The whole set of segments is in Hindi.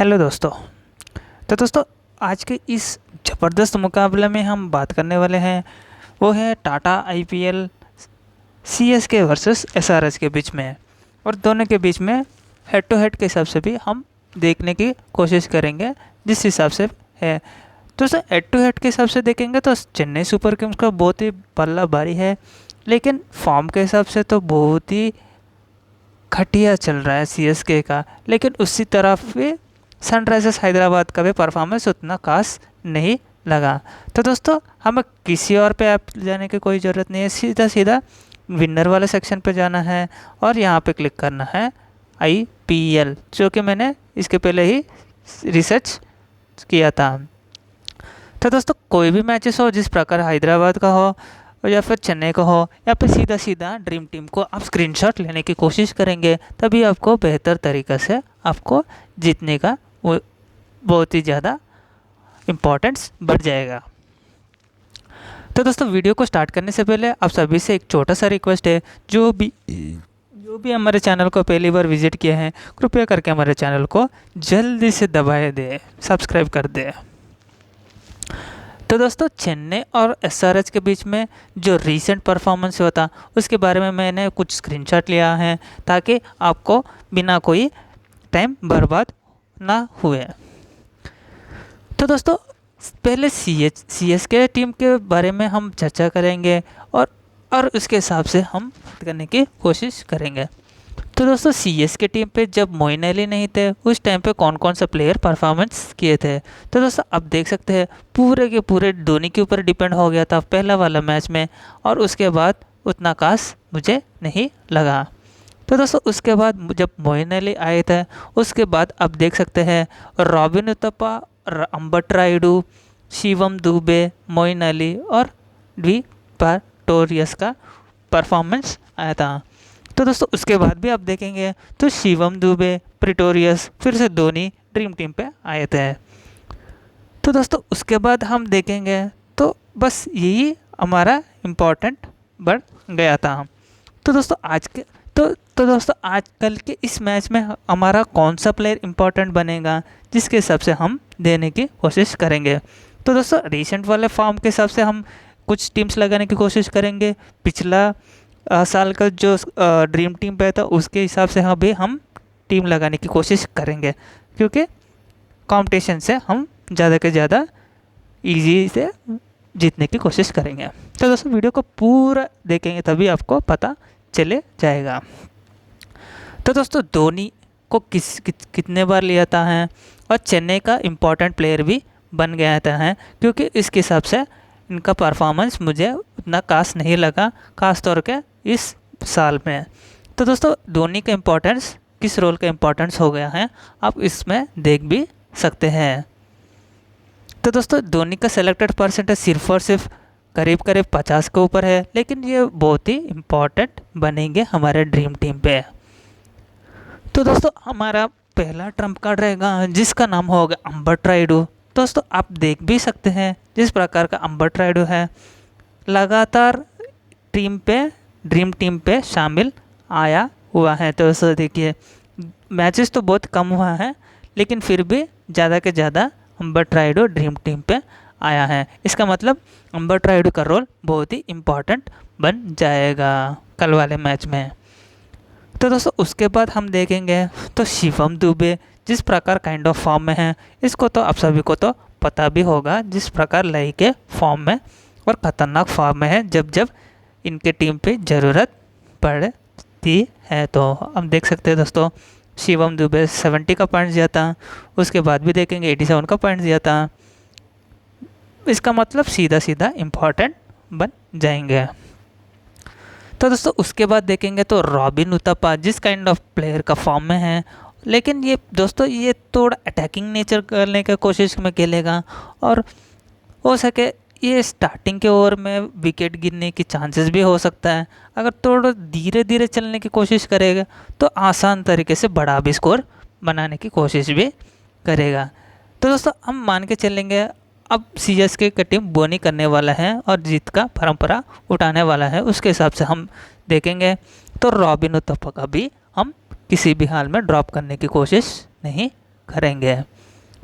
हेलो दोस्तों। तो दोस्तों, आज के इस ज़बरदस्त मुकाबले में हम बात करने वाले हैं, वो है Tata IPL CSK versus SRH के बीच में। और दोनों के बीच में हेड टू हेड के हिसाब से भी हम देखने की कोशिश करेंगे जिस हिसाब से है। तो दोस्तों, हेड टू हेड के हिसाब से देखेंगे तो चेन्नई सुपर किंग्स का बहुत ही पल्ला भारी है, लेकिन फॉर्म के हिसाब से तो बहुत ही घटिया चल रहा है सीएसके का। लेकिन उसी तरफ भी सनराइजर्स हैदराबाद का भी परफॉर्मेंस उतना खास नहीं लगा। तो दोस्तों, हमें किसी और पे ऐप जाने की कोई ज़रूरत नहीं है, सीधा सीधा विनर वाले सेक्शन पे जाना है और यहाँ पे क्लिक करना है आईपीएल, जो कि मैंने इसके पहले ही रिसर्च किया था। तो दोस्तों, कोई भी मैचेस हो, जिस प्रकार हैदराबाद का हो या फिर चेन्नई का हो, या फिर सीधा सीधा ड्रीम टीम को आप स्क्रीनशॉट लेने की कोशिश करेंगे, तभी आपको बेहतर तरीक़े से आपको जीतने का वो बहुत ही ज़्यादा इम्पोर्टेंस बढ़ जाएगा। तो दोस्तों, वीडियो को स्टार्ट करने से पहले आप सभी से एक छोटा सा रिक्वेस्ट है, जो भी हमारे चैनल को पहली बार विजिट किए हैं, कृपया करके हमारे चैनल को जल्दी से दबाए दे, सब्सक्राइब कर दे। तो दोस्तों, चेन्नई और एसआरएच के बीच में जो रीसेंट परफॉर्मेंस हुआ था, उसके बारे में मैंने कुछ स्क्रीनशॉट लिया है ताकि आपको बिना कोई टाइम बर्बाद ना हुए। तो दोस्तों, पहले सीएसके टीम के बारे में हम चर्चा करेंगे और उसके हिसाब से हम करने की कोशिश करेंगे। तो दोस्तों, सीएसके टीम पे जब मोइन अली नहीं थे, उस टाइम पे कौन कौन सा प्लेयर परफॉर्मेंस किए थे। तो दोस्तों, आप देख सकते हैं पूरे के पूरे धोनी के ऊपर डिपेंड हो गया था पहला वाला मैच में, और उसके बाद उतना खास मुझे नहीं लगा। तो दोस्तों, उसके बाद जब मोइन अली आए थे, उसके बाद आप देख सकते हैं रॉबिन उथप्पा, अंबट रायडू, शिवम दुबे, मोइन अली और डी प्रेटोरियस का परफॉर्मेंस आया था। तो दोस्तों, उसके बाद भी आप देखेंगे तो शिवम दुबे, प्रेटोरियस, फिर से धोनी ड्रीम टीम पे आए थे। तो दोस्तों, उसके बाद हम देखेंगे तो बस यही हमारा इम्पोर्टेंट बढ़ गया था। तो दोस्तों, दोस्तों, आजकल के इस मैच में हमारा कौन सा प्लेयर इम्पोर्टेंट बनेगा, जिसके हिसाब से हम देने की कोशिश करेंगे। तो दोस्तों, रिसेंट वाले फॉर्म के हिसाब से हम कुछ टीम्स लगाने की कोशिश करेंगे। पिछला साल का जो ड्रीम टीम पे था, उसके हिसाब से हम टीम लगाने की कोशिश करेंगे, क्योंकि कंपटीशन से हम ज़्यादा से ज़्यादा इजी से जीतने की कोशिश करेंगे। तो दोस्तों, वीडियो को पूरा देखेंगे तभी आपको पता चले जाएगा। तो दोस्तों, धोनी को कितने बार लिया था है, और चेन्नई का इम्पोर्टेंट प्लेयर भी बन गया था है, क्योंकि इसके हिसाब से इनका परफॉर्मेंस मुझे उतना खास नहीं लगा, खास तौर के इस साल में। तो दोस्तों, धोनी का इम्पोर्टेंस किस रोल का इम्पोर्टेंस हो गया है, आप इसमें देख भी सकते हैं। तो दोस्तों, धोनी का सेलेक्टेड परसेंटेज सिर्फ और सिर्फ करीब करीब 50 के ऊपर है, लेकिन ये बहुत ही इम्पोर्टेंट बनेंगे हमारे ड्रीम टीम पे। तो दोस्तों, हमारा पहला ट्रम्प कार्ड रहेगा, जिसका नाम होगा अंबट रायडू। दोस्तों, आप देख भी सकते हैं जिस प्रकार का अंबट रायडू है, लगातार ड्रीम टीम पे शामिल आया हुआ है। तो दोस्तों, देखिए मैचेस तो बहुत कम हुआ है, लेकिन फिर भी ज़्यादा के ज़्यादा अंबट रायडू ड्रीम टीम पे आया है। इसका मतलब अंबट रायडू का रोल बहुत ही इम्पोर्टेंट बन जाएगा कल वाले मैच में। तो दोस्तों, उसके बाद हम देखेंगे तो शिवम दुबे जिस प्रकार काइंड ऑफ फॉर्म में है, इसको तो आप सभी को तो पता भी होगा, जिस प्रकार लई के फॉर्म में और ख़तरनाक फॉर्म में है, जब जब इनके टीम पे ज़रूरत पड़ती है। तो हम देख सकते हैं दोस्तों, शिवम दुबे 70 का पॉइंट दिया था, उसके बाद भी देखेंगे 87 का पॉइंट दिया था। इसका मतलब सीधा सीधा इम्पोर्टेंट बन जाएंगे। तो दोस्तों, उसके बाद देखेंगे तो रॉबिन उथप्पा जिस काइंड ऑफ प्लेयर का फॉर्म में है, लेकिन ये दोस्तों ये थोड़ा अटैकिंग नेचर करने की कोशिश में खेलेगा, और हो सके ये स्टार्टिंग के ओवर में विकेट गिरने की चांसेस भी हो सकता है। अगर थोड़ा धीरे धीरे चलने की कोशिश करेगा तो आसान तरीके से बड़ा भी स्कोर बनाने की कोशिश भी करेगा। तो दोस्तों, हम मान के चलेंगे अब सीएसके का टीम बोनी करने वाला है और जीत का परंपरा उठाने वाला है, उसके हिसाब से हम देखेंगे तो रॉबिन उथप्पा का भी हम किसी भी हाल में ड्रॉप करने की कोशिश नहीं करेंगे।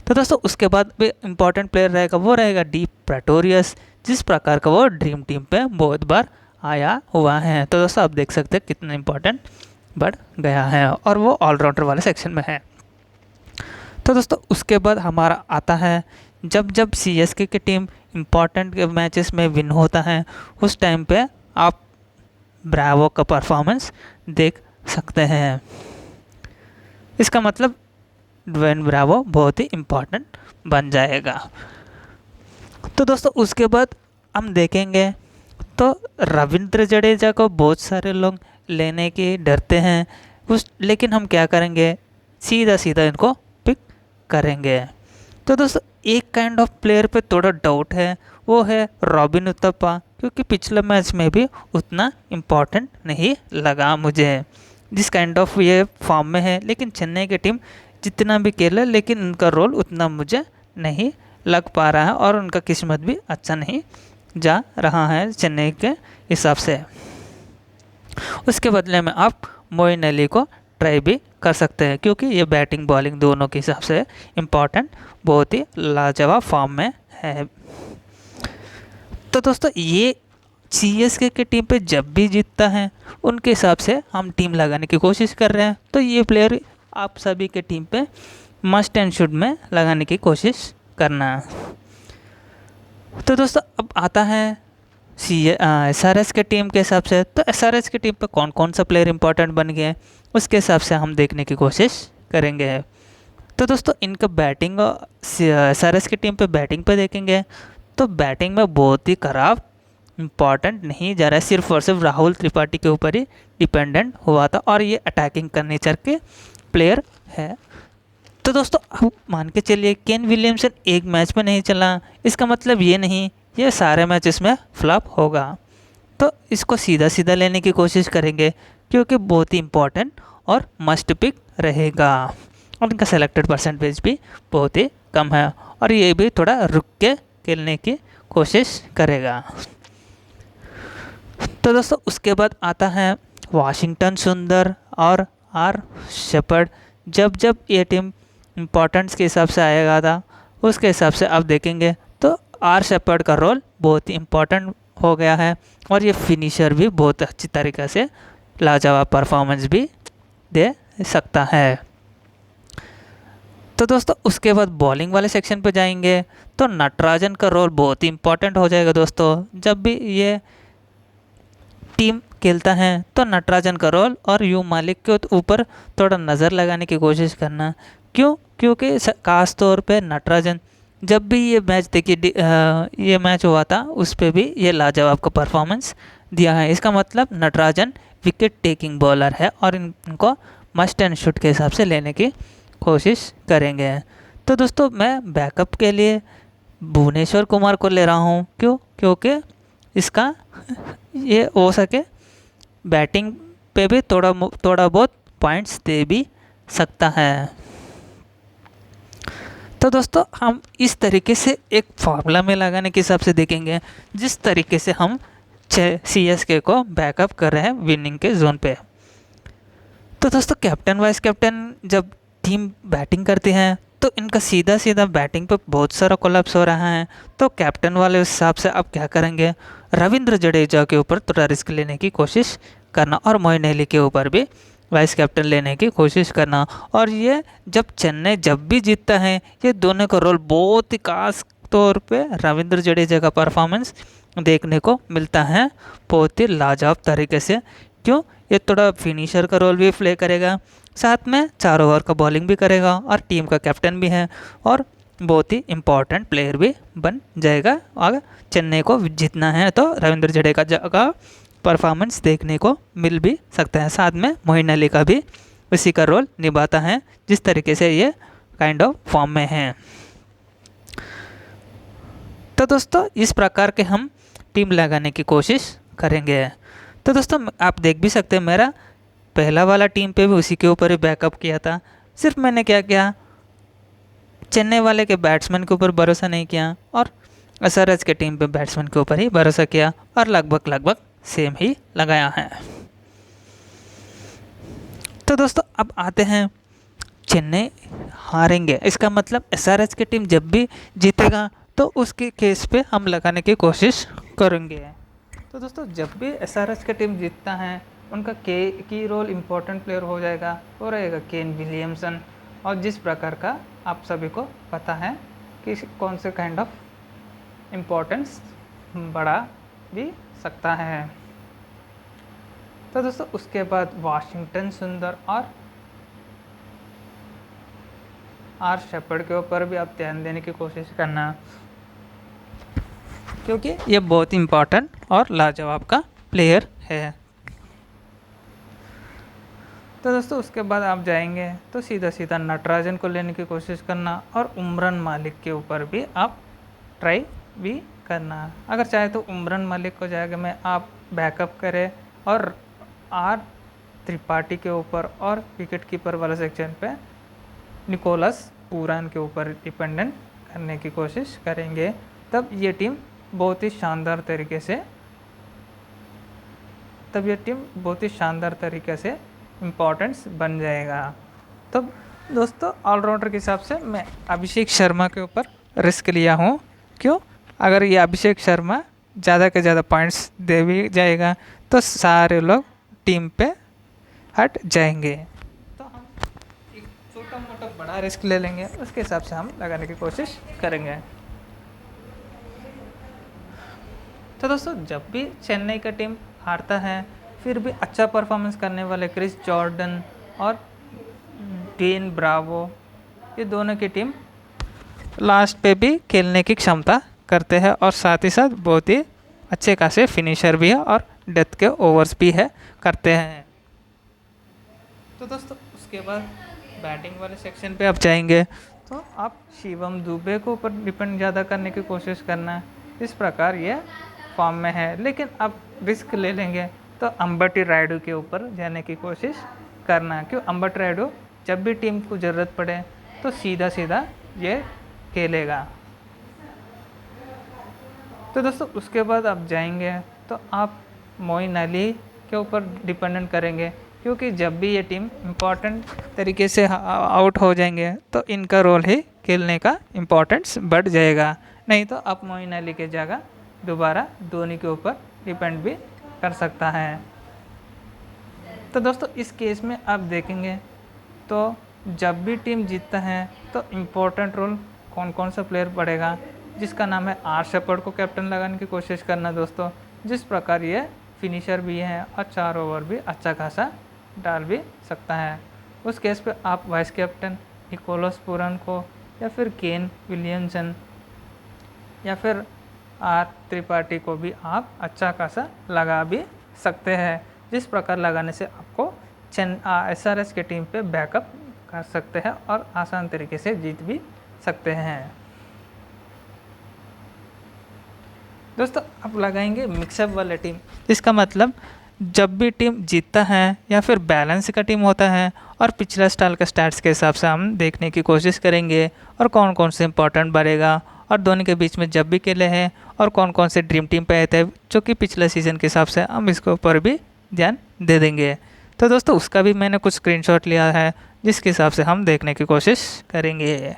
तो दोस्तों उसके बाद भी इम्पोर्टेंट प्लेयर रहेगा, वो रहेगा डी प्रेटोरियस, जिस प्रकार का वो ड्रीम टीम पे बहुत बार आया हुआ है। तो दोस्तों आप देख सकते हैं कितना इम्पोर्टेंट बढ़ गया है और वो ऑलराउंडर वाले सेक्शन में है। तो दोस्तों उसके बाद हमारा आता है जब जब CSK की टीम इम्पोर्टेंट मैचेस में विन होता है, उस टाइम पे आप ब्रावो का परफॉर्मेंस देख सकते हैं। इसका मतलब ड्वेन ब्रावो बहुत ही इम्पोर्टेंट बन जाएगा। तो दोस्तों उसके बाद हम देखेंगे तो रविंद्र जडेजा को बहुत सारे लोग लेने के डरते हैं लेकिन हम क्या करेंगे, सीधा सीधा इनको पिक करेंगे। तो दोस्तों एक काइंड ऑफ प्लेयर पे थोड़ा डाउट है, वो है रॉबिन उथप्पा, क्योंकि पिछले मैच में भी उतना इम्पोर्टेंट नहीं लगा मुझे जिस काइंड ऑफ ये फॉर्म में है। लेकिन चेन्नई की टीम जितना भी खेले लेकिन उनका रोल उतना मुझे नहीं लग पा रहा है और उनका किस्मत भी अच्छा नहीं जा रहा है चेन्नई के हिसाब से। उसके बदले में आप मोइन अली को ट्राई भी कर सकते हैं, क्योंकि ये बैटिंग बॉलिंग दोनों के हिसाब से इम्पोर्टेंट बहुत ही लाजवाब फॉर्म में है। तो दोस्तों ये CSK की टीम पे जब भी जीतता है उनके हिसाब से हम टीम लगाने की कोशिश कर रहे हैं। तो ये प्लेयर आप सभी के टीम पे मस्ट एंड शुड में लगाने की कोशिश करना। तो दोस्तों अब आता है SRH के टीम के हिसाब से। तो SRH की टीम पे कौन कौन सा प्लेयर इंपॉर्टेंट बन गए उसके हिसाब से हम देखने की कोशिश करेंगे। तो दोस्तों इनका बैटिंग SRH की टीम पे बैटिंग पे देखेंगे तो बैटिंग में बहुत ही ख़राब इम्पॉर्टेंट नहीं जा रहा है, सिर्फ और सिर्फ राहुल त्रिपाठी के ऊपर ही डिपेंडेंट हुआ था और ये अटैकिंग का नेचर के प्लेयर है। तो दोस्तों अब मान के चलिए केन विलियमसन एक मैच में नहीं चला, इसका मतलब ये नहीं ये सारे मैचेस में फ्लॉप होगा। तो इसको सीधा सीधा लेने की कोशिश करेंगे क्योंकि बहुत ही इम्पोर्टेंट और मस्ट पिक रहेगा और इनका सेलेक्टेड परसेंटेज भी बहुत ही कम है और ये भी थोड़ा रुक के खेलने की कोशिश करेगा। तो दोस्तों उसके बाद आता है वाशिंगटन सुंदर और आर शेपर्ड। जब जब ये टीम इम्पोर्टेंस के हिसाब से आएगा था उसके हिसाब से अब देखेंगे तो आर शेपर्ड का रोल बहुत ही इम्पोर्टेंट हो गया है और ये फिनिशर भी बहुत अच्छी तरीक़े से लाजवाब परफॉर्मेंस भी दे सकता है। तो दोस्तों उसके बाद बॉलिंग वाले सेक्शन पे जाएंगे तो नटराजन का रोल बहुत ही इम्पोर्टेंट हो जाएगा। दोस्तों जब भी ये टीम खेलता है तो नटराजन का रोल और यू मालिक के ऊपर थोड़ा नज़र लगाने की कोशिश करना। क्यों? क्योंकि खास तौर पे नटराजन जब भी ये मैच देखिए ये मैच हुआ था उस पर भी ये लाजवाब का परफॉर्मेंस दिया है। इसका मतलब नटराजन विकेट टेकिंग बॉलर है और इनको मस्ट एंड शुड के हिसाब से लेने की कोशिश करेंगे। तो दोस्तों मैं बैकअप के लिए भुवनेश्वर कुमार को ले रहा हूँ। क्यों? क्योंकि इसका ये हो सके बैटिंग पे भी थोड़ा बहुत पॉइंट्स दे भी सकता है। तो दोस्तों हम इस तरीके से एक फार्मूला में लगाने के हिसाब से देखेंगे जिस तरीके से हम CSK को बैकअप कर रहे हैं विनिंग के जोन पे। तो दोस्तों कैप्टन वाइस कैप्टन जब टीम बैटिंग करती है तो इनका सीधा सीधा बैटिंग पे बहुत सारा कोलैप्स हो रहा है। तो कैप्टन वाले हिसाब से अब क्या करेंगे, रविंद्र जडेजा के ऊपर थोड़ा रिस्क लेने की कोशिश करना और मोइन अली के ऊपर भी वाइस कैप्टन लेने की कोशिश करना। और ये जब चेन्नई जब भी जीतता है ये दोनों का रोल बहुत ही खास तौर पे रविंद्र जडेजा का परफॉर्मेंस देखने को मिलता है बहुत ही लाजवाब तरीके से। क्यों? ये थोड़ा फिनिशर का रोल भी प्ले करेगा, साथ में 4 ओवर का बॉलिंग भी करेगा और टीम का कैप्टन भी है और बहुत ही इम्पोर्टेंट प्लेयर भी बन जाएगा। अगर चेन्नई को जीतना है तो रविंद्र जडेजा का परफॉर्मेंस देखने को मिल भी सकता है। साथ में मोइन अली का भी उसी का रोल निभाता है जिस तरीके से ये काइंड ऑफ फॉर्म में हैं। तो दोस्तों इस प्रकार के हम टीम लगाने की कोशिश करेंगे। तो दोस्तों आप देख भी सकते हैं मेरा पहला वाला टीम पे भी उसी के ऊपर ही बैकअप किया था। सिर्फ मैंने क्या किया, चेन्नई वाले के बैट्समैन के ऊपर भरोसा नहीं किया और SRH के टीम पे बैट्समैन के ऊपर ही भरोसा किया और लगभग सेम ही लगाया है। तो दोस्तों अब आते हैं चेन्नई हारेंगे। इसका मतलब एसआरएच की टीम जब भी जीतेगा तो उसके केस पे हम लगाने की कोशिश करेंगे। तो दोस्तों जब भी एसआरएच की टीम जीतता है उनका की रोल इम्पोर्टेंट प्लेयर हो जाएगा, वो रहेगा केन विलियमसन। और जिस प्रकार का आप सभी को पता है कि कौन से काइंड ऑफ इम्पोर्टेंस बढ़ा भी सकता है। तो दोस्तों उसके बाद वाशिंगटन सुंदर और आर शेपर्ड के ऊपर भी आप ध्यान देने की कोशिश करना, क्योंकि ये बहुत इम्पोर्टेंट और लाजवाब का प्लेयर है। तो दोस्तों उसके बाद आप जाएंगे तो सीधा सीधा नटराजन को लेने की कोशिश करना और उमरन मालिक के ऊपर भी आप ट्राई भी करना। अगर चाहे तो उमरन मालिक को जाएगा में आप बैकअप करें और आर त्रिपाठी के ऊपर और विकेट कीपर वाला सेक्शन पे निकोलस पूरन के ऊपर डिपेंडेंट करने की कोशिश करेंगे, तब ये टीम बहुत ही शानदार तरीके से इम्पोर्टेंस बन जाएगा। तो दोस्तों ऑलराउंडर के हिसाब से मैं अभिषेक शर्मा के ऊपर रिस्क लिया हूँ। क्यों? अगर ये अभिषेक शर्मा ज़्यादा के ज़्यादा पॉइंट्स दे भी जाएगा तो सारे लोग टीम पे हट जाएंगे। तो हम एक छोटा मोटा बड़ा रिस्क ले लेंगे, उसके हिसाब से हम लगाने की कोशिश करेंगे। तो दोस्तों जब भी चेन्नई का टीम हारता है फिर भी अच्छा परफॉर्मेंस करने वाले क्रिस जॉर्डन और डेन ब्रावो, ये दोनों की टीम लास्ट पे भी खेलने की क्षमता करते हैं और साथ ही साथ बहुत ही अच्छे खासे फिनिशर भी है और डेथ के ओवर्स भी है करते हैं। तो दोस्तों उसके बाद बैटिंग वाले सेक्शन पे आप जाएंगे तो आप शिवम दुबे को ऊपर डिपेंड ज़्यादा करने की कोशिश करना। इस प्रकार ये फॉर्म में है, लेकिन आप रिस्क ले लेंगे तो अंबटी रायडू के ऊपर जाने की कोशिश करना। क्यों? अंबटी रायडू जब भी टीम को ज़रूरत पड़े तो सीधा सीधा ये खेलेगा। तो दोस्तों उसके बाद आप जाएंगे तो आप मोइन अली के ऊपर डिपेंडेंट करेंगे, क्योंकि जब भी ये टीम इम्पोर्टेंट तरीके से आउट हो जाएंगे तो इनका रोल ही खेलने का इम्पोर्टेंस बढ़ जाएगा। नहीं तो आप मोइन अली के जगह दोबारा धोनी के ऊपर डिपेंड भी कर सकता है। तो दोस्तों इस केस में आप देखेंगे तो जब भी टीम जीतता है तो इम्पोर्टेंट रोल कौन कौन सा प्लेयर पड़ेगा, जिसका नाम है आर शेपर्ड को कैप्टन लगाने की कोशिश करना दोस्तों। जिस प्रकार ये फिनिशर भी है और 4 ओवर भी अच्छा खासा डाल भी सकता है। उस केस पे आप वाइस कैप्टन निकोलस पूरन को या फिर केन विलियमसन या फिर आर त्रिपाठी को भी आप अच्छा खासा लगा भी सकते हैं। जिस प्रकार लगाने से आपको एसआरएच के टीम पे बैकअप कर सकते हैं और आसान तरीके से जीत भी सकते हैं। दोस्तों आप लगाएंगे मिक्सअप वाले टीम। इसका मतलब जब भी टीम जीतता है या फिर बैलेंस का टीम होता है और पिछला स्टाइल का स्टैट्स के हिसाब से हम देखने की कोशिश करेंगे और कौन कौन से इंपॉर्टेंट बढ़ेगा और दोनों के बीच में जब भी खेले हैं और कौन कौन से ड्रीम टीम पे आए थे जो कि पिछले सीज़न के हिसाब से हम इसके ऊपर भी ध्यान दे देंगे। तो दोस्तों उसका भी मैंने कुछ स्क्रीनशॉट लिया है जिसके हिसाब से हम देखने की कोशिश करेंगे।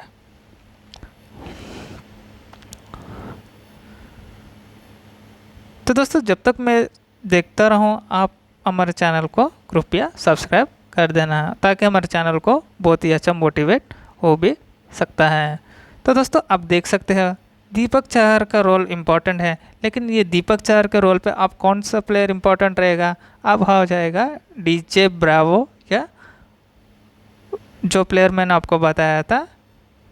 तो दोस्तों जब तक मैं देखता रहूं आप हमारे चैनल को कृपया सब्सक्राइब कर देना ताकि हमारे चैनल को बहुत ही अच्छा मोटिवेट हो भी सकता है। तो दोस्तों आप देख सकते हैं दीपक चहर का रोल इम्पॉर्टेंट है, लेकिन ये दीपक चहर के रोल पे आप कौन सा प्लेयर इम्पॉर्टेंट रहेगा? अब हो जाएगा डीजे ब्रावो या जो प्लेयर मैंने आपको बताया था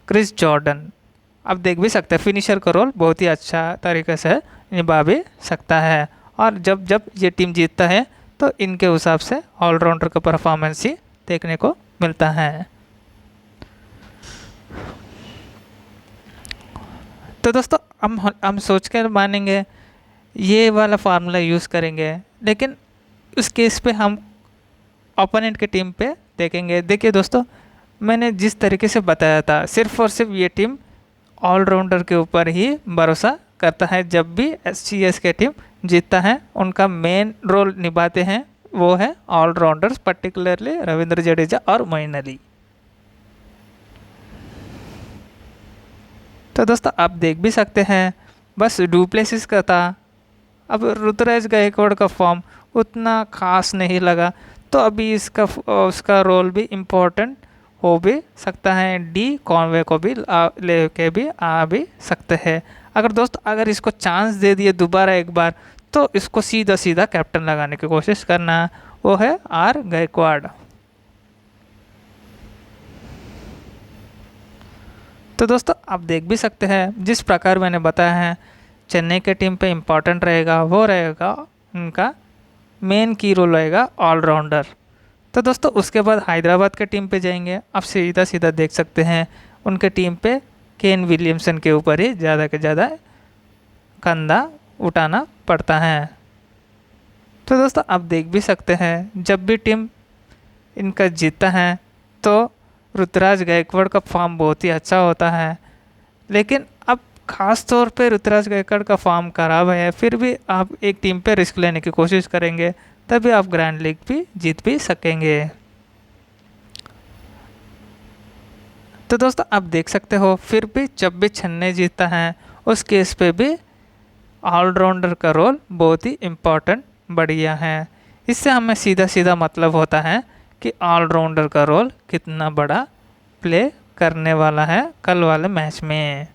क्रिस जॉर्डन। आप देख भी सकते हैं फिनिशर का रोल बहुत ही अच्छा तरीके से निभा भी सकता है और जब जब ये टीम जीतता है तो इनके हिसाब से ऑलराउंडर का परफॉर्मेंस ही देखने को मिलता है। तो दोस्तों हम सोच कर मानेंगे ये वाला फार्मूला यूज़ करेंगे, लेकिन उस केस पे हम ओपोनेंट की टीम पे देखेंगे। देखिए दोस्तों मैंने जिस तरीके से बताया था सिर्फ और सिर्फ ये टीम ऑलराउंडर के ऊपर ही भरोसा करता है। जब भी एससीएस के टीम जीतता है उनका मेन रोल निभाते हैं वो है ऑलराउंडर्स, पर्टिकुलरली रविंद्र जडेजा और मोइन अली। तो दोस्तों आप देख भी सकते हैं, बस डुप्लेसिस का था। अब ऋतुराज गायकवाड़ का फॉर्म उतना खास नहीं लगा, तो अभी इसका उसका रोल भी इम्पोर्टेंट हो भी सकता है। डी कॉनवे को भी लेके भी आ भी सकते हैं। अगर दोस्त अगर इसको चांस दे दिए दोबारा एक बार, तो इसको सीधा सीधा कैप्टन लगाने की कोशिश करना, वो है आर गायकवाड़। तो दोस्तों आप देख भी सकते हैं, जिस प्रकार मैंने बताया है चेन्नई के टीम पे इम्पोर्टेंट रहेगा, वो रहेगा उनका मेन की रोल रहेगा ऑलराउंडर। तो दोस्तों उसके बाद हैदराबाद के टीम पे जाएंगे। आप सीधा सीधा देख सकते हैं उनके टीम पे केन विलियमसन के ऊपर ही ज़्यादा के ज़्यादा कंधा उठाना पड़ता है। तो दोस्तों आप देख भी सकते हैं, जब भी टीम इनका जीतता है तो ऋतुराज गायकवाड़ का फॉर्म बहुत ही अच्छा होता है। लेकिन अब खास तौर पे ऋतुराज गायकवाड़ का फॉर्म खराब है, फिर भी आप एक टीम पे रिस्क लेने की कोशिश करेंगे, तभी आप ग्रैंड लीग भी जीत भी सकेंगे। तो दोस्तों आप देख सकते हो, फिर भी जब भी चेन्नई जीतता है उस केस पे भी ऑलराउंडर का रोल बहुत ही इम्पोर्टेंट बढ़िया है। इससे हमें सीधा सीधा मतलब होता है कि ऑलराउंडर का रोल कितना बड़ा प्ले करने वाला है कल वाले मैच में।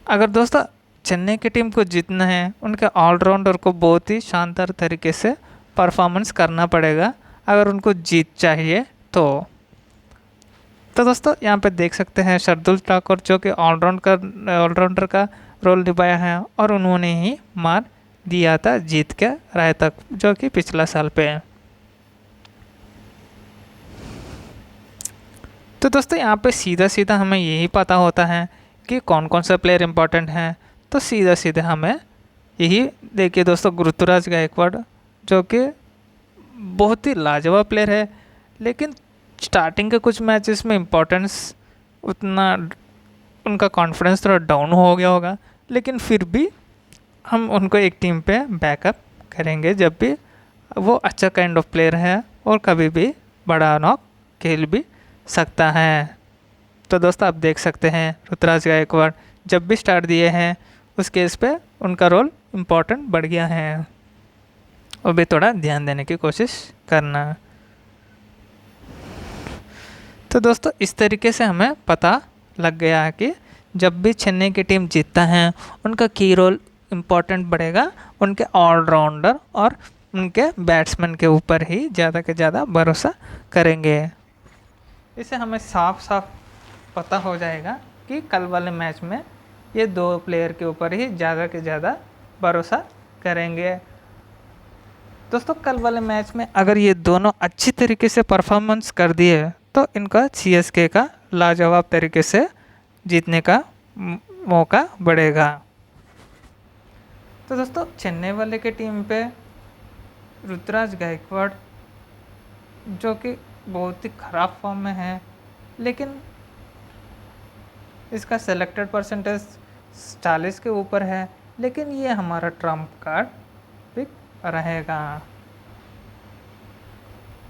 अगर दोस्तों चेन्नई की टीम को जीतना है, उनके ऑलराउंडर को बहुत ही शानदार तरीके से परफॉर्मेंस करना पड़ेगा अगर उनको जीत चाहिए तो दोस्तों यहाँ पे देख सकते हैं शार्दुल ठाकुर जो कि ऑलराउंडर का रोल निभाया है, और उन्होंने ही मार दिया था जीत के राय तक, जो कि पिछला साल पे है। तो दोस्तों यहाँ पे सीधा सीधा हमें यही पता होता है कि कौन कौन सा प्लेयर इंपॉर्टेंट है। तो सीधा सीधा हमें यही देखिए दोस्तों, ऋतुराज गायकवाड़ जो कि बहुत ही लाजवाब प्लेयर है, लेकिन स्टार्टिंग के कुछ मैचेस में इम्पोर्टेंस उतना, उनका कॉन्फिडेंस थोड़ा डाउन हो गया होगा, लेकिन फिर भी हम उनको एक टीम पे बैकअप करेंगे जब भी वो अच्छा काइंड ऑफ प्लेयर है और कभी भी बड़ा नॉक खेल भी सकता है। तो दोस्तों आप देख सकते हैं ऋतुराज गायकवाड़ जब भी स्टार्ट दिए हैं उस केस पे उनका रोल इम्पोर्टेंट बढ़ गया है, और भी थोड़ा ध्यान देने की कोशिश करना। तो दोस्तों इस तरीके से हमें पता लग गया है कि जब भी चेन्नई की टीम जीतता है उनका की रोल इम्पोर्टेंट बढ़ेगा, उनके ऑलराउंडर और उनके बैट्समैन के ऊपर ही ज़्यादा से ज़्यादा भरोसा करेंगे। इससे हमें साफ साफ पता हो जाएगा कि कल वाले मैच में ये दो प्लेयर के ऊपर ही ज़्यादा से ज़्यादा भरोसा करेंगे। दोस्तों कल वाले मैच में अगर ये दोनों अच्छी तरीके से परफॉर्मेंस कर दिए तो इनका सीएसके का लाजवाब तरीके से जीतने का मौका बढ़ेगा। तो दोस्तों चेन्नई वाले के टीम पे ऋतुराज गायकवाड़ जो कि बहुत ही ख़राब फॉर्म में है, लेकिन इसका सेलेक्टेड परसेंटेज 40 के ऊपर है, लेकिन ये हमारा ट्रम्प कार्ड पिक रहेगा।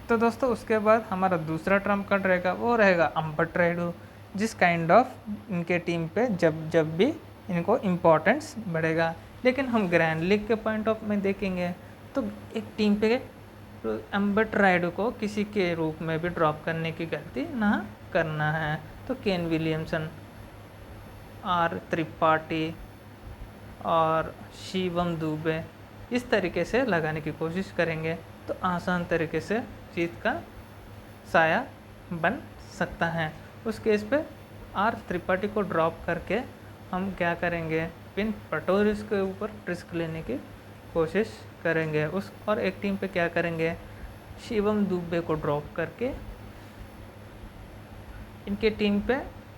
तो दोस्तों उसके बाद हमारा दूसरा ट्रम्प कार्ड रहेगा, वो रहेगा अंबट रायडू, जिस काइंड ऑफ इनके टीम पे जब भी इनको इम्पोर्टेंस बढ़ेगा। लेकिन हम ग्रैंड लीग के पॉइंट ऑफ में देखेंगे तो एक टीम पे अंबट रायडू को किसी के रूप में भी ड्रॉप करने की गलती ना करना है। तो केन विलियमसन, आर त्रिपाठी और शिवम दुबे इस तरीके से लगाने की कोशिश करेंगे तो आसान तरीके से जीत का साया बन सकता है। उस केस पे आर त्रिपाठी को ड्रॉप करके हम क्या करेंगे, पिन पटोरिस के ऊपर रिस्क लेने की कोशिश करेंगे उस, और एक टीम पे क्या करेंगे, शिवम दुबे को ड्रॉप करके इनके टीम पे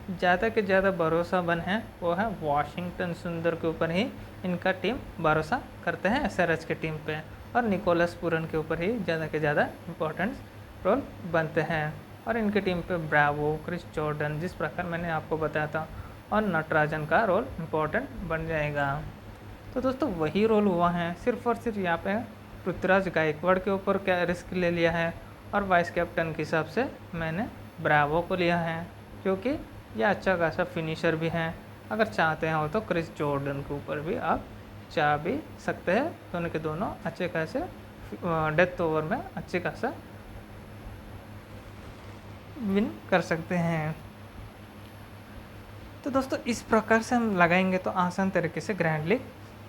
ज़्यादा के ज़्यादा भरोसा बन है वो है वाशिंगटन सुंदर के ऊपर ही इनका टीम भरोसा करते हैं एसआरएच के टीम पे, और निकोलस पूरन के ऊपर ही ज़्यादा के ज़्यादा इम्पोर्टेंट रोल बनते हैं। और इनकी टीम पे ब्रावो, क्रिस जॉर्डन जिस प्रकार मैंने आपको बताया था, और नटराजन का रोल इम्पोर्टेंट बन जाएगा। तो दोस्तों वही रोल हुआ है, सिर्फ और सिर्फ यहाँ पे ऋतुराज गायकवाड़ के ऊपर क्या रिस्क ले लिया है, और वाइस कैप्टन के हिसाब से मैंने ब्रावो को लिया है, क्योंकि यह अच्छा खासा फिनिशर भी है, अगर चाहते हो तो क्रिस जॉर्डन के ऊपर भी आप चाह भी सकते हैं। दोनों के दोनों अच्छे खासे डेथ ओवर में अच्छे खासा विन कर सकते हैं। तो दोस्तों इस प्रकार से हम लगाएंगे तो आसान तरीके से ग्रैंड लीग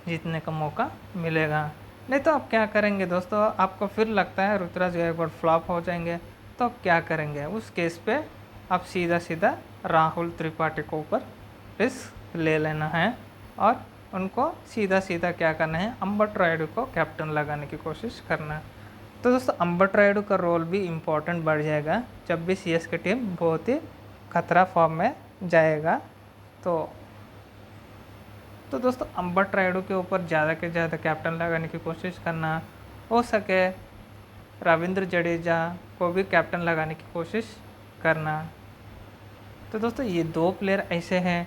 जीतने का मौका मिलेगा। नहीं तो आप क्या करेंगे दोस्तों, आपको फिर लगता है ऋतुराज गायकवाड़ फ्लॉप हो जाएंगे, तो आप क्या करेंगे, उस केस पे आप सीधा सीधा राहुल त्रिपाठी को ऊपर रिस्क ले लेना है और उनको सीधा सीधा क्या करना है, अंबट रायडू को कैप्टन लगाने की कोशिश करना है। तो दोस्तों अंबट रायडू का रोल भी इम्पोर्टेंट बढ़ जाएगा जब भी सीएस की टीम बहुत ही खतरा फॉर्म में जाएगा। तो दोस्तों अंबट रायडू के ऊपर ज़्यादा से ज़्यादा कैप्टन लगाने की कोशिश करना, हो सके रविंद्र जडेजा को भी कैप्टन लगाने की कोशिश करना। तो दोस्तों ये दो प्लेयर ऐसे हैं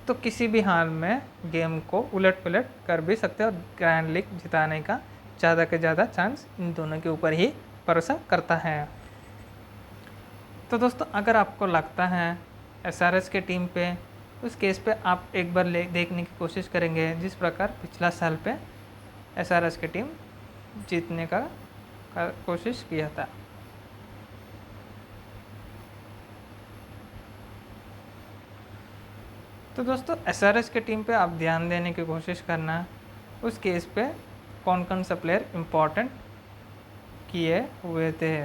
तो किसी भी हाल में गेम को उलट पुलट कर भी सकते हैं और ग्रैंड लीग जिताने का ज़्यादा से ज़्यादा चांस इन दोनों के ऊपर ही भरोसा करता है। तो दोस्तों अगर आपको लगता है एसआरएच के टीम पे, उस केस पे आप एक बार देखने की कोशिश करेंगे जिस प्रकार पिछला साल पे एसआरएच की टीम जीतने का कोशिश किया था। तो दोस्तों एसआरएच के टीम पे आप ध्यान देने की कोशिश करना, उस केस पे कौन कौन सा प्लेयर इम्पोर्टेंट किए हुए थे।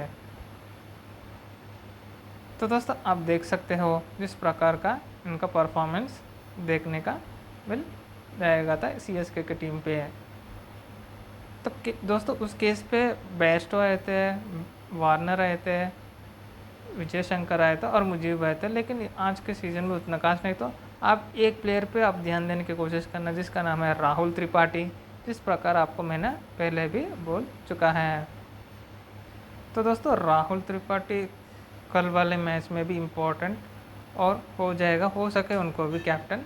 तो दोस्तों आप देख सकते हो जिस प्रकार का इनका परफॉर्मेंस देखने का मिल जाएगा था सीएसके की टीम पे। तो दोस्तों उस केस पे बेस्टो आए थे, वार्नर आए थे, विजय शंकर आया था और मुजीब आए थे, लेकिन आज के सीज़न में उतना खास नहीं। तो आप एक प्लेयर पे आप ध्यान देने की कोशिश करना जिसका नाम है राहुल त्रिपाठी, जिस प्रकार आपको मैंने पहले भी बोल चुका है। तो दोस्तों राहुल त्रिपाठी कल वाले मैच में भी इम्पोर्टेंट और हो जाएगा, हो सके उनको भी कैप्टन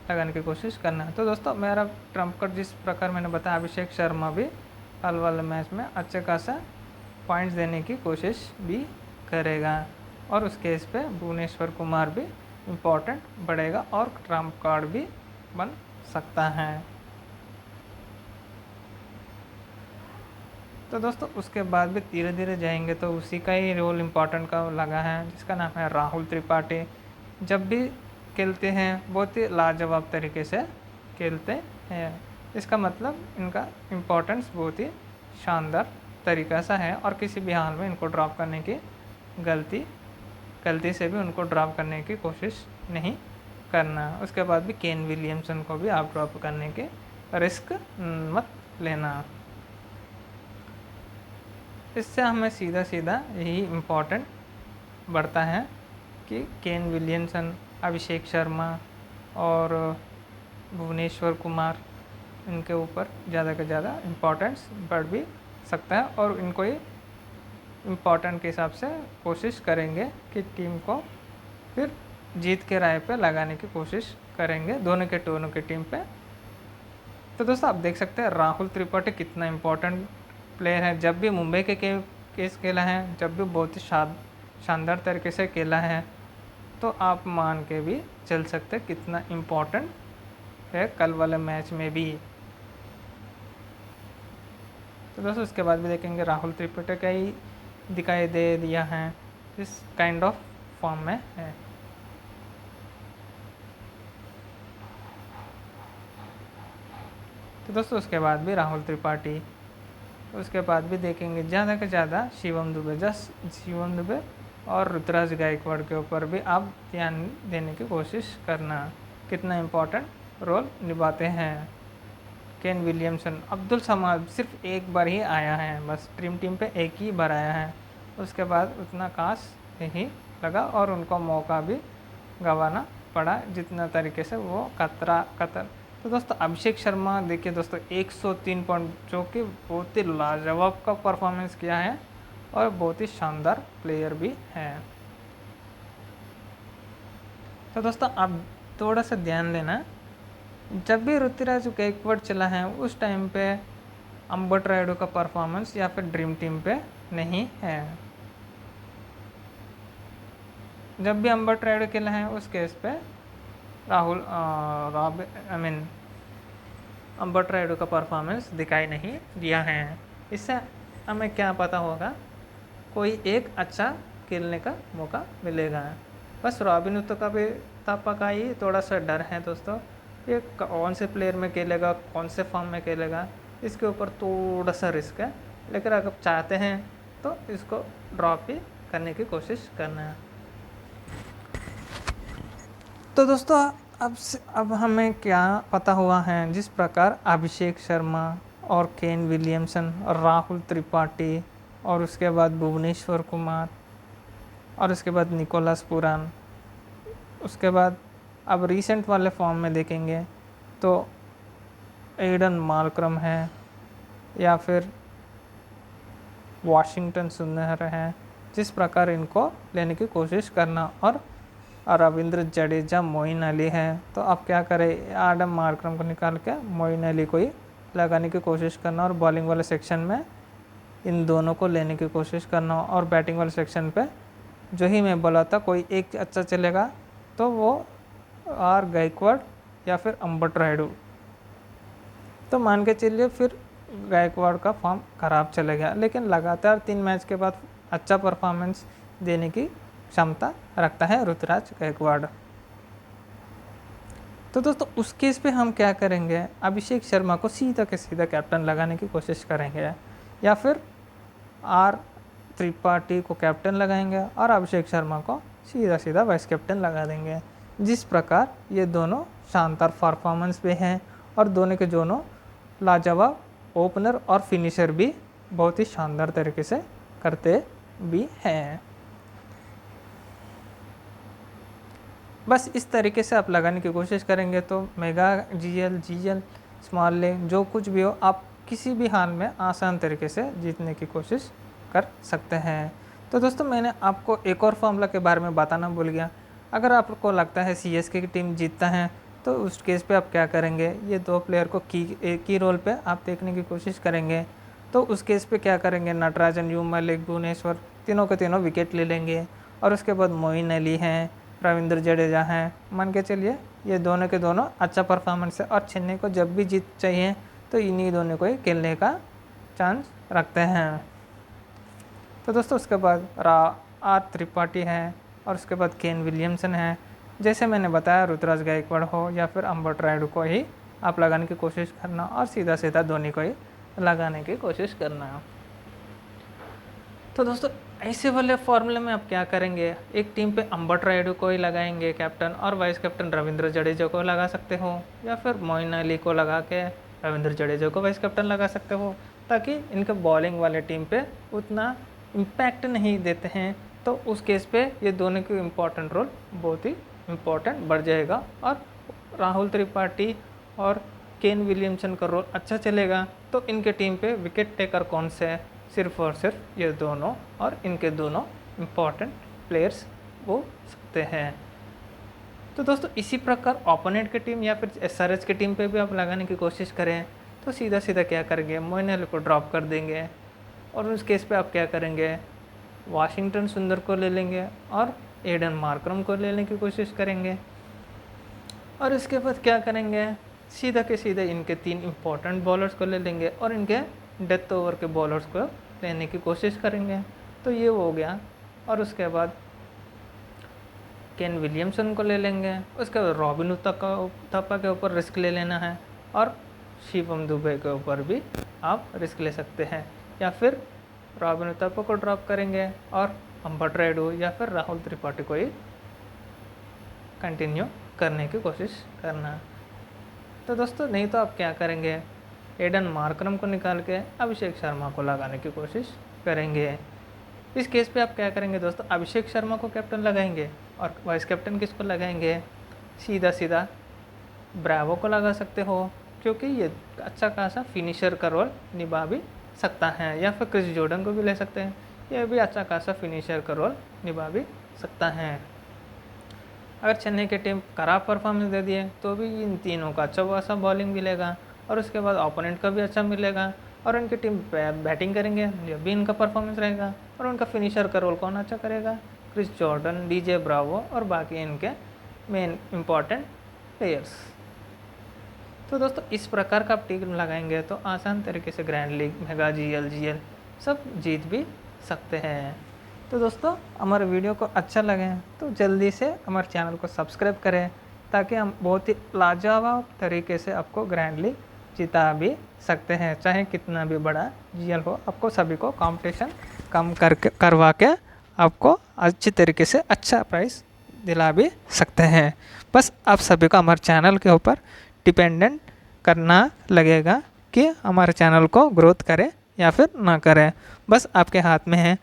लगाने की कोशिश करना है। तो दोस्तों मेरा ट्रम्प कार्ड जिस प्रकार मैंने बताया, अभिषेक शर्मा भी कल वाले मैच में अच्छे खासा पॉइंट्स देने की कोशिश भी करेगा और उस केस पे भुवनेश्वर कुमार भी इम्पोर्टेंट बढ़ेगा और ट्रम्प कार्ड भी बन सकता है। तो दोस्तों उसके बाद भी धीरे धीरे जाएंगे तो उसी का ही रोल इम्पोर्टेंट का लगा है जिसका नाम है राहुल त्रिपाठी। जब भी खेलते हैं बहुत ही लाजवाब तरीके से खेलते हैं, इसका मतलब इनका इम्पोर्टेंस बहुत ही शानदार तरीका सा है और किसी भी हाल में इनको ड्रॉप करने की गलती से भी उनको ड्रॉप करने की कोशिश नहीं करना। उसके बाद भी केन विलियमसन को भी आप ड्रॉप करने के रिस्क मत लेना। इससे हमें सीधा सीधा यही इम्पोर्टेंट बढ़ता है कि केन विलियमसन, अभिषेक शर्मा और भुवनेश्वर कुमार, इनके ऊपर ज़्यादा से ज़्यादा इम्पोर्टेंस बढ़ भी सकता है और इनको ही इम्पोर्टेंट के हिसाब से कोशिश करेंगे कि टीम को फिर जीत के राह पे लगाने की कोशिश करेंगे दोनों की टीम पे। तो दोस्तों आप देख सकते हैं राहुल त्रिपाठी कितना इम्पोर्टेंट प्लेयर है। जब भी मुंबई के केस खेला है, जब भी बहुत ही शानदार तरीके से खेला है, तो आप मान के भी चल सकते कितना इम्पोर्टेंट है कल वाले मैच में भी। तो दोस्तों उसके बाद भी देखेंगे राहुल त्रिपाठी का ही दिखाई दे दिया है इस काइंड ऑफ फॉर्म में है। तो दोस्तों उसके बाद भी राहुल त्रिपाठी, उसके बाद भी देखेंगे ज़्यादा से ज़्यादा शिवम दुबे और ऋतुराज गायकवाड़ के ऊपर भी आप ध्यान देने की कोशिश करना, कितना इम्पोर्टेंट रोल निभाते हैं। केन विलियमसन, अब्दुल समाद सिर्फ एक बार ही आया है, बस ड्रीम टीम पे एक ही बार आया है, उसके बाद उतना खास नहीं लगा और उनको मौका भी गंवाना पड़ा जितना तरीके से वो कतर। तो दोस्तों अभिषेक शर्मा देखिए दोस्तों 103 पॉइंट, जो कि बहुत ही लाजवाब का परफॉर्मेंस किया है और बहुत ही शानदार प्लेयर भी है। तो दोस्तों आप थोड़ा सा ध्यान देना, जब भी ऋतुराज गायकवाड़ चला है उस टाइम पे अंबट रायडू का परफॉर्मेंस या फिर ड्रीम टीम पे नहीं है। जब भी अंबट रायडू खेला है उस केस पे राहुल आई मीन अंबट रायडू का परफॉर्मेंस दिखाई नहीं दिया है। इससे हमें क्या पता होगा, कोई एक अच्छा खेलने का मौका मिलेगा। बस रॉबिन उत्तपा का ही थोड़ा सा डर है दोस्तों, ये कौन से प्लेयर में खेलेगा, कौन से फॉर्म में खेलेगा, इसके ऊपर थोड़ा सा रिस्क है। लेकिन अगर चाहते हैं तो इसको ड्रॉप ही करने की कोशिश करना है। तो दोस्तों अब हमें क्या पता हुआ है, जिस प्रकार अभिषेक शर्मा और केन विलियमसन और राहुल त्रिपाठी और उसके बाद भुवनेश्वर कुमार और उसके बाद निकोलस पुरान, उसके बाद अब रीसेंट वाले फॉर्म में देखेंगे तो एडन मार्करम है या फिर वाशिंगटन सुंदर है, जिस प्रकार इनको लेने की कोशिश करना। और रविंद्र जडेजा, मोइन अली है, तो अब क्या करें, एडन मार्करम को निकाल के मोइन अली को ही लगाने की कोशिश करना और बॉलिंग वाले सेक्शन में इन दोनों को लेने की कोशिश करना। और बैटिंग वाले सेक्शन पे जो ही मैं बोला था कोई एक अच्छा चलेगा तो वो आर गायकवाड़ या फिर अंबट रायडू। तो मान के चलिए फिर गायकवाड़ का फॉर्म ख़राब चलेगा, लेकिन लगातार 3 मैच के बाद अच्छा परफॉर्मेंस देने की क्षमता रखता है ऋतुराज गायकवाड़। तो दोस्तों उस केस पे हम क्या करेंगे, अभिषेक शर्मा को सीधा के सीधा कैप्टन लगाने की कोशिश करेंगे या फिर आर त्रिपाठी को कैप्टन लगाएंगे और अभिषेक शर्मा को सीधा सीधा वाइस कैप्टन लगा देंगे। जिस प्रकार ये दोनों शानदार परफॉर्मेंस पे हैं और दोनों के दोनों लाजवाब ओपनर और फिनिशर भी बहुत ही शानदार तरीके से करते भी हैं। बस इस तरीके से आप लगाने की कोशिश करेंगे तो मेगा जीएल स्मॉल लेग जो कुछ भी हो, आप किसी भी हाल में आसान तरीके से जीतने की कोशिश कर सकते हैं। तो दोस्तों मैंने आपको एक और फॉर्मूला के बारे में बताना भूल गया। अगर आपको लगता है सीएसके की टीम जीतता है तो उस केस पे आप क्या करेंगे, ये 2 प्लेयर को एक ही रोल पे आप देखने की कोशिश करेंगे। तो उस केस पे क्या करेंगे, नटराजन, युवा मलिक, भुवनेश्वर तीनों के तीनों विकेट ले लेंगे। और उसके बाद मोइन अली हैं, रविंद्र जडेजा हैं, मान के चलिए ये दोनों के दोनों अच्छा परफॉर्मेंस है और चेन्नई को जब भी जीत चाहिए तो इन्हीं दोनों को ही खेलने का चांस रखते हैं। तो दोस्तों उसके बाद आर त्रिपाठी है और उसके बाद केन विलियमसन है। जैसे मैंने बताया ऋतुराज गायकवाड़ हो या फिर अंबट रायडू को ही आप लगाने की कोशिश करना और सीधा सीधा धोनी को ही लगाने की कोशिश करना। तो दोस्तों ऐसे वाले फॉर्मूले में आप क्या करेंगे, एक टीम पे अंबट रायडू को ही लगाएंगे कैप्टन और वाइस कैप्टन रविंद्र जडेजा को लगा सकते हो या फिर मोइन अली को लगा के रविंद्र जडेजा को वाइस कैप्टन लगा सकते हो, ताकि इनके बॉलिंग वाले टीम पे उतना इम्पैक्ट नहीं देते हैं। तो उस केस पे ये दोनों की इम्पोर्टेंट रोल बहुत ही इम्पोर्टेंट बढ़ जाएगा और राहुल त्रिपाठी और केन विलियमसन का रोल अच्छा चलेगा। तो इनके टीम पे विकेट टेकर कौन से है, सिर्फ और सिर्फ ये दोनों और इनके दोनों इम्पॉर्टेंट प्लेयर्स हो सकते हैं। तो दोस्तों इसी प्रकार ओपोनेंट की टीम या फिर एसआरएच की टीम पे भी आप लगाने की कोशिश करें तो सीधा सीधा क्या करेंगे, मोइन अली को ड्रॉप कर देंगे और उस केस पे आप क्या करेंगे, वाशिंगटन सुंदर को ले लेंगे और एडन मार्करम को लेने की कोशिश करेंगे। और इसके बाद क्या करेंगे, सीधा के सीधे इनके 3 इम्पोर्टेंट बॉलर्स को ले लेंगे और इनके डेथ ओवर के बॉलर्स को लेने की कोशिश करेंगे। तो ये हो गया। और उसके बाद केन विलियमसन को ले लेंगे, उसके बाद रॉबिन उत्तपा के ऊपर रिस्क ले लेना है और शिवम दुबे के ऊपर भी आप रिस्क ले सकते हैं, या फिर रॉबिन उत्तपा को ड्रॉप करेंगे और अंबट रायडू या फिर राहुल त्रिपाठी को ही कंटिन्यू करने की कोशिश करना। तो दोस्तों नहीं तो आप क्या करेंगे, एडन मार्करम को निकाल के अभिषेक शर्मा को लगाने की कोशिश करेंगे। इस केस पे आप क्या करेंगे दोस्तों, अभिषेक शर्मा को कैप्टन लगाएंगे और वाइस कैप्टन किसको लगाएंगे, सीधा सीधा ब्रावो को लगा सकते हो, क्योंकि ये अच्छा खासा फिनिशर का रोल निभा भी सकता है। या फिर क्रिस जॉर्डन को भी ले सकते हैं, यह भी अच्छा खासा फिनिशर का रोल निभा भी सकता है। अगर चेन्नई की टीम खराब परफॉर्मेंस दे दिए तो भी इन तीनों का अच्छा खासा बॉलिंग मिलेगा और उसके बाद ओपोनेंट का भी अच्छा मिलेगा और उनकी टीम बैटिंग करेंगे, जब भी इनका परफॉर्मेंस रहेगा। और उनका फिनिशर का रोल कौन अच्छा करेगा, क्रिस जॉर्डन, डीजे ब्रावो और बाकी इनके मेन इम्पॉर्टेंट प्लेयर्स। तो दोस्तों इस प्रकार का आप टीम लगाएंगे तो आसान तरीके से ग्रैंड लीग, मेगा जीएल सब जीत भी सकते हैं। तो दोस्तों हमारे वीडियो को अच्छा लगे तो जल्दी से हमारे चैनल को सब्सक्राइब करें, ताकि हम बहुत ही लाजवाब तरीके से आपको ग्रैंड लीग जिता भी सकते हैं। चाहे कितना भी बड़ा जीएल हो, आपको सभी को कंपटीशन कम करवा के आपको अच्छी तरीके से अच्छा प्राइस दिला भी सकते हैं। बस आप सभी को हमारे चैनल के ऊपर डिपेंडेंट करना लगेगा कि हमारे चैनल को ग्रोथ करें या फिर ना करें, बस आपके हाथ में है।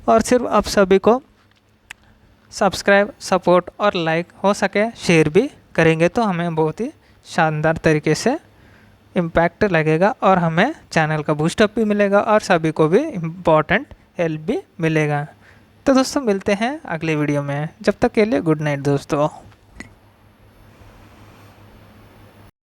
और सिर्फ आप सभी को सब्सक्राइब, सपोर्ट और लाइक हो सके शेयर भी करेंगे तो हमें बहुत ही शानदार तरीके से इम्पैक्ट लगेगा और हमें चैनल का बूस्टअप भी मिलेगा और सभी को भी इम्पोर्टेंट हेल्प भी मिलेगा। तो दोस्तों मिलते हैं अगले वीडियो में, जब तक के लिए गुड नाइट दोस्तों।